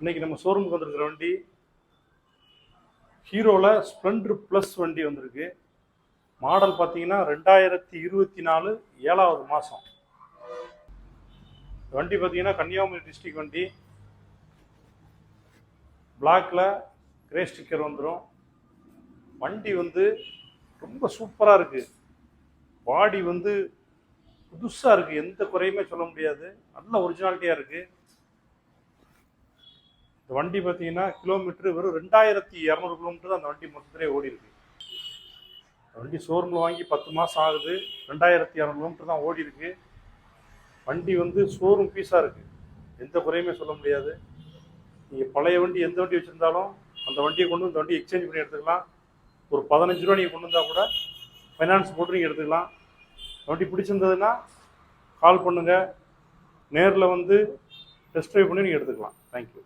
இன்னைக்கு நம்ம ஷோரூமுக்கு வந்திருக்கிற வண்டி ஹீரோவில் ஸ்ப்ளெண்டர் ப்ளஸ் வண்டி வந்திருக்கு. மாடல் பார்த்தீங்கன்னா 2024 7வது மாதம். வண்டி பார்த்தீங்கன்னா கன்னியாகுமரி டிஸ்ட்ரிக்ட் வண்டி. பிளாக்ல கிரே ஸ்டிக்கர் வந்துடும். வண்டி வந்து ரொம்ப சூப்பராக இருக்குது. பாடி வந்து புதுசாக இருக்குது, எந்த குறையுமே சொல்ல முடியாது. நல்ல ஒரிஜினாலிட்டியாக இருக்குது. இந்த வண்டி பார்த்தீங்கன்னா கிலோமீட்டர் வெறும் 2200 கிலோமீட்டர் தான் அந்த வண்டி மொத்தத்திலே ஓடி இருக்கு. வண்டி ஷோரூமில் வாங்கி 10 மாதம் ஆகுது. 2200 கிலோமீட்டர் தான் ஓடி இருக்கு. வண்டி வந்து ஷோரூம் பீஸாக இருக்குது, எந்த குறையுமே சொல்ல முடியாது. நீங்கள் பழைய வண்டி எந்த வண்டி வச்சுருந்தாலும் அந்த வண்டியை கொண்டு இந்த வண்டி எக்ஸ்சேஞ்ச் பண்ணி எடுத்துக்கலாம். ஒரு 15 ரூபா நீங்கள் கொண்டு வந்தால் கூட ஃபைனான்ஸ் போட்டு நீங்கள் எடுத்துக்கலாம். வண்டி பிடிச்சிருந்ததுன்னா கால் பண்ணுங்கள், நேரில் வந்து டெஸ்ட் ட்ரைவ் பண்ணி நீங்கள் எடுத்துக்கலாம். தேங்க்யூ.